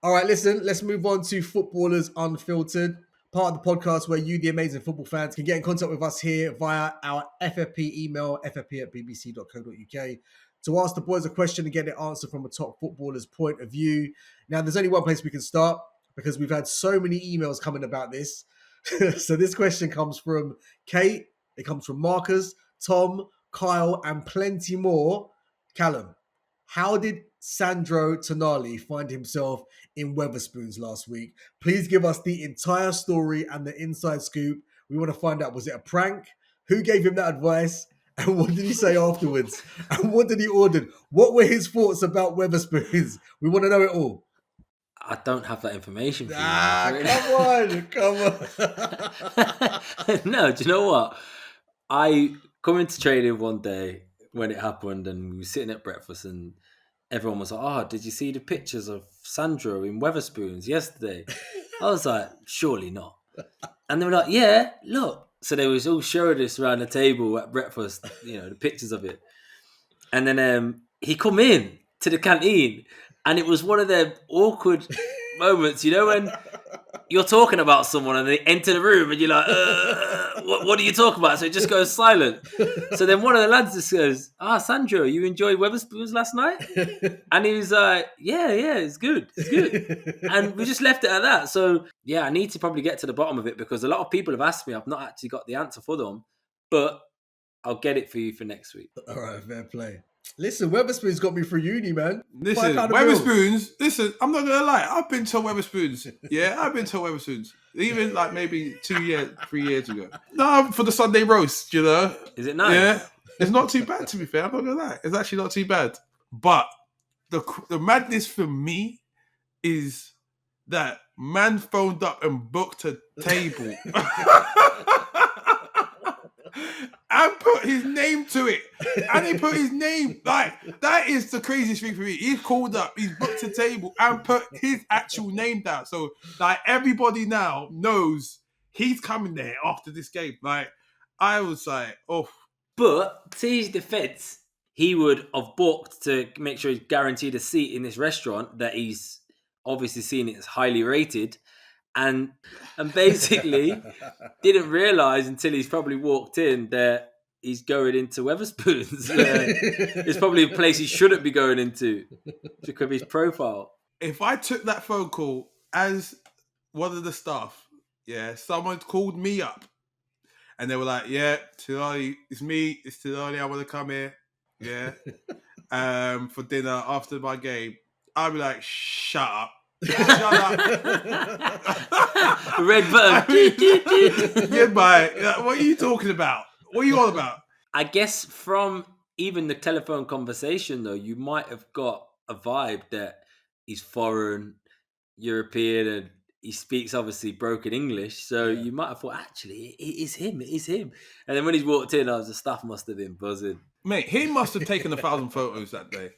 All right, listen, let's move on to Footballers Unfiltered, part of the podcast where you, the amazing football fans, can get in contact with us here via our FFP email, ffp@bbc.co.uk, to ask the boys a question and get it answered from a top footballer's point of view. Now, there's only one place we can start because we've had so many emails coming about this. So this question comes from Kate, it comes from Marcus, Tom, Kyle, and plenty more. Callum, how did Sandro Tonali find himself in Wetherspoons last week? Please give us the entire story and the inside scoop. We want to find out, was it a prank? Who gave him that advice? And what did he say afterwards? And what did he order? What were his thoughts about Wetherspoons? We want to know it all. I don't have that information for you. Come on. No, do you know what? I come into training one day when it happened and we were sitting at breakfast and everyone was like, oh, did you see the pictures of Sandro in Wetherspoons yesterday? I was like, surely not. And they were like, yeah, look. So they was all showing us around the table at breakfast, the pictures of it. And then he come in to the canteen and it was one of them awkward moments, when you're talking about someone and they enter the room and you're like, what are you talking about? So it just goes silent. So then one of the lads just goes, Sandro, you enjoyed Wetherspoons last night? And he was like, yeah, it's good. And we just left it at that. So yeah, I need to probably get to the bottom of it because a lot of people have asked me. I've not actually got the answer for them, but I'll get it for you for next week. All right, fair play. Listen, Wetherspoons got me through uni, man. Listen, Wetherspoons. Listen, I'm not gonna lie. I've been to Wetherspoons. Yeah, I've been to Wetherspoons. Even like maybe 3 years ago. No, for the Sunday roast, Is it nice? Yeah, it's not too bad to be fair. I'm not gonna lie. It's actually not too bad. But the madness for me is that man phoned up and booked a table. And put his name to it. And he put his name. Like, that is the craziest thing for me. He's called up, he's booked a table and put his actual name down. So, like, everybody now knows he's coming there after this game. Like, I was like, oh. But, to his defense, he would have booked to make sure he's guaranteed a seat in this restaurant that he's obviously seen it as highly rated. And basically didn't realise until he's probably walked in that he's going into Wetherspoons. It's probably a place he shouldn't be going into because of his profile. If I took that phone call as one of the staff, someone called me up and they were like, yeah, Tonali, it's me, it's Tonali, I want to come here, for dinner after my game, I'd be like, shut up. Shut up. Red button. Goodbye. What are you talking about? What are you all about? I guess from even the telephone conversation, though, you might have got a vibe that he's foreign, European, and he speaks obviously broken English. So you might have thought, actually, it is him. And then when he's walked in, the staff must have been buzzing. Mate, he must have taken 1,000 photos that day.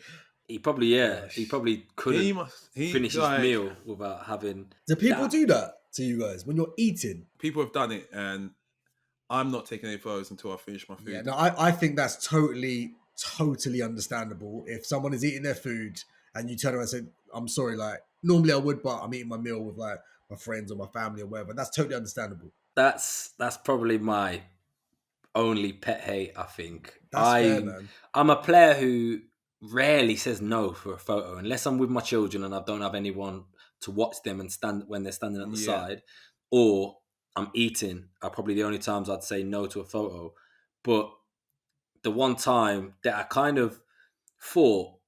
He probably couldn't finish his meal without having. Do people do that to you guys when you're eating? People have done it, and I'm not taking any photos until I finish my food. Yeah, no, I think that's totally understandable. If someone is eating their food and you turn around and say, I'm sorry, like, normally I would, but I'm eating my meal with like my friends or my family or whatever. That's totally understandable. That's probably my only pet hate, I think. Fair, man. I'm a player who rarely says no for a photo unless I'm with my children and I don't have anyone to watch them and stand when they're standing at the side, or I'm eating are probably the only times I'd say no to a photo. But the one time that I kind of thought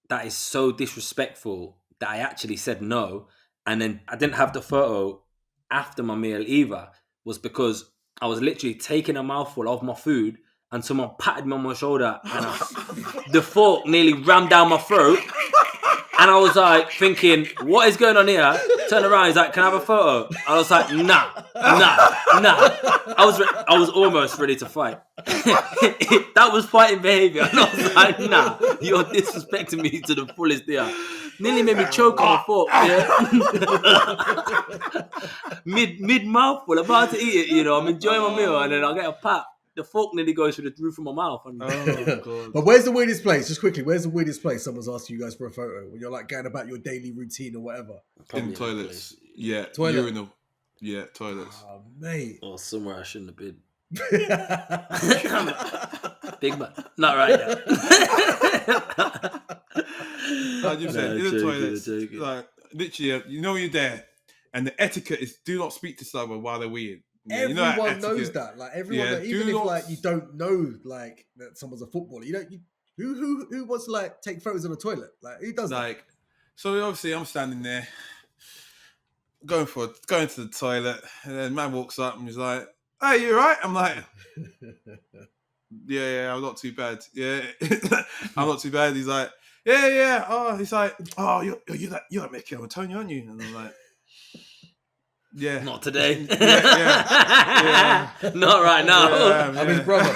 that is so disrespectful that I actually said no, and then I didn't have the photo after my meal either, was because I was literally taking a mouthful of my food and someone patted me on my shoulder and the fork nearly rammed down my throat. And I was like thinking, what is going on here? Turn around, he's like, can I have a photo? I was like, nah. I was almost ready to fight. That was fighting behaviour. And I was like, nah, you're disrespecting me to the fullest here. Nearly made me choke on a fork, Mid mouthful, about to eat it, I'm enjoying my meal and then I get a pat. the fork nearly goes through the roof of my mouth. And Oh god. But where's the weirdest place? Just quickly, where's the weirdest place someone's asking you guys for a photo when you're like going about your daily routine or whatever? In toilets. Yeah. Toilet. Urinal. Yeah, toilets. Oh, mate. or somewhere I shouldn't have been. Big man. Not right now. 100%. In the toilets. joking. Like, literally, you know you're there, and the etiquette is do not speak to someone while they're weeing. Yeah, you know Everyone that knows etiquette. that. Like everyone, Yeah, knows, even do if not- like you don't know like that someone's a footballer, you don't. Who wants to like take photos in a toilet? Like who does that? Like, so obviously I'm standing there, going to the toilet, and then man walks up and he's like, "Hey, you alright?" I'm like, "Yeah, I'm not too bad. Yeah, I'm not too bad." He's like, "Yeah." Oh, he's like, "Oh, you're that Michail and Tony, aren't you?" And I'm like, "Yeah." Not today. Yeah. Not right now. Yeah, I'm his brother.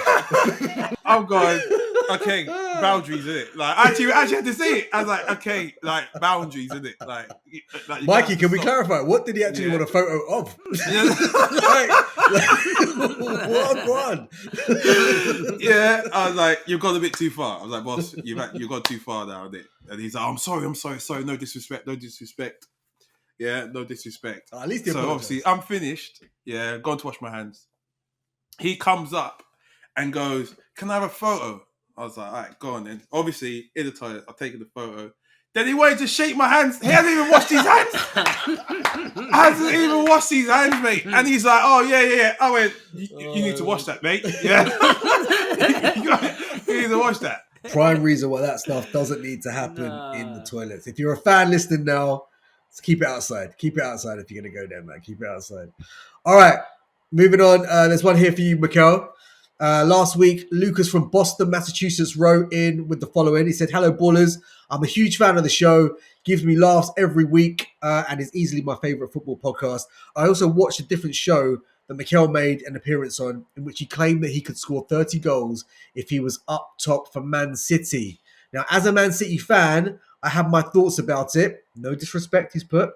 I'm going, okay, boundaries, in it. Like, actually had to say it. I was like, okay, like boundaries, in it. Like you Mikey, can't can we stop. clarify? What did he actually Yeah. want a photo of? What one? Yeah, I was like, you've gone a bit too far. I was like, boss, you've gone too far now, innit? And he's like, I'm sorry, no disrespect. Yeah, no disrespect. At least he So apologized. obviously, I'm finished. Yeah, gone to wash my hands. He comes up and goes, "Can I have a photo?" I was like, "All right, go on then." Obviously, in the toilet, I've taken the photo. Then he wanted to shake my hands. He hasn't even washed his hands. Hasn't even washed his hands, mate. And he's like, "Oh yeah." I went, "You need to wash that, mate. Yeah, you need to wash that." Prime reason why that stuff doesn't need to happen in the toilets. If you're a fan listening now, just keep it outside. Keep it outside if you're going to go there, man. Keep it outside. All right, moving on. There's one here for you, Michail. Last week, Lucas from Boston, Massachusetts wrote in with the following. He said, "Hello, ballers. I'm a huge fan of the show. Gives me laughs every week and is easily my favorite football podcast. I also watched a different show that Michail made an appearance on in which he claimed that he could score 30 goals if he was up top for Man City. Now, as a Man City fan, I have my thoughts about it. No disrespect, he's put.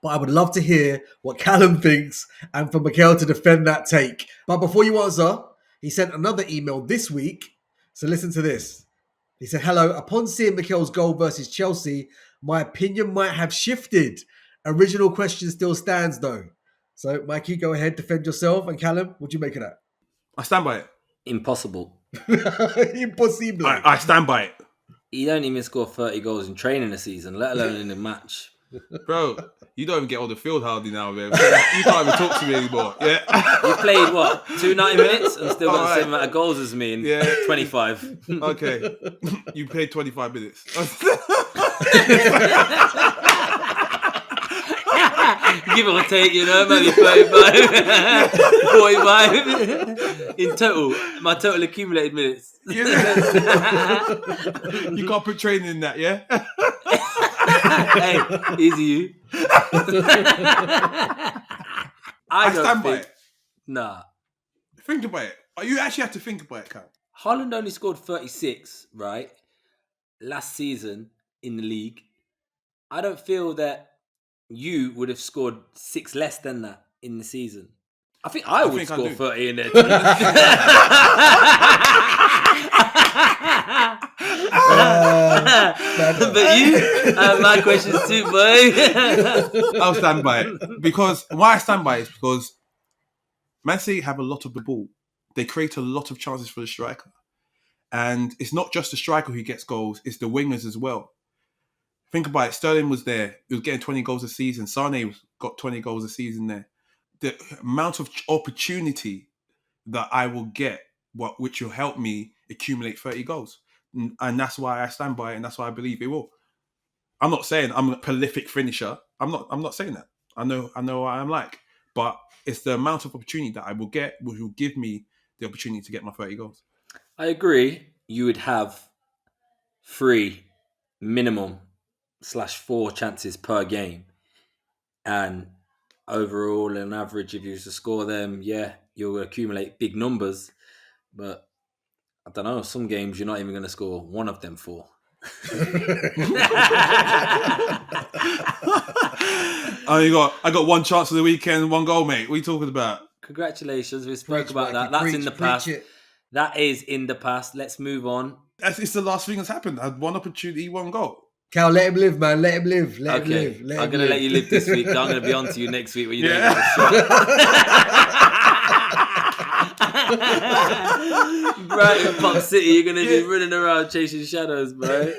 But I would love to hear what Callum thinks and for Michail to defend that take. But before you answer, he sent another email this week. So listen to this. He said, "Hello, upon seeing Michail's goal versus Chelsea, my opinion might have shifted. Original question still stands though." So, Mikey, go ahead, defend yourself. And Callum, what do you make of that? I stand by it. Impossible. Impossible. I stand by it, He don't even score 30 goals in training a season, let alone in a match. bro. You don't even get on the field hardly now, man. You can't even talk to me anymore. Yeah. You played what? 90 minutes and still got the Alright. same amount of goals as me in 25. Okay. You played 25 minutes. Give or take, maybe 35, 45 in total. My total accumulated minutes. You can't put training in that, yeah? Hey, easy you. I don't stand by think- it. Nah. Think about it. You actually have to think about it, Cam. Holland only scored 36, right? Last season in the league. I don't feel that you would have scored 6 less than that in the season. I think I would think I score do. 30 in there. But you, my questions too, boy. I'll stand by it. Because why I stand by it is because Man City have a lot of the ball. They create a lot of chances for the striker. And it's not just the striker who gets goals, it's the wingers as well. Think about it. Sterling was there. He was getting 20 goals a season. Sane got 20 goals a season there. The amount of opportunity that I will get, which will help me accumulate 30 goals. And that's why I stand by it, and that's why I believe it will. I'm not saying I'm a prolific finisher. I'm not saying that. I know what I'm like. But it's the amount of opportunity that I will get, which will give me the opportunity to get my 30 goals. I agree. You would have 3 minimum /4 chances per game. And overall, on average, if you was to score them, yeah, you'll accumulate big numbers. But I don't know, some games you're not even going to score one of them 4. I got 1 chance of the weekend, 1 goal, mate. What are you talking about? Congratulations. We spoke Preach, about Mikey, that. That's preach, in the preach past. it. That is in the past. Let's move on. It's the last thing that's happened. I had one opportunity, one goal. Cal, let him live, man. Let him live. Let him Okay, live. Let I'm him going to live. let you live this week. I'm going to be on to you next week when you Yeah. don't get a shot. Brighton, Pop City, you're going to be running around chasing shadows, bro.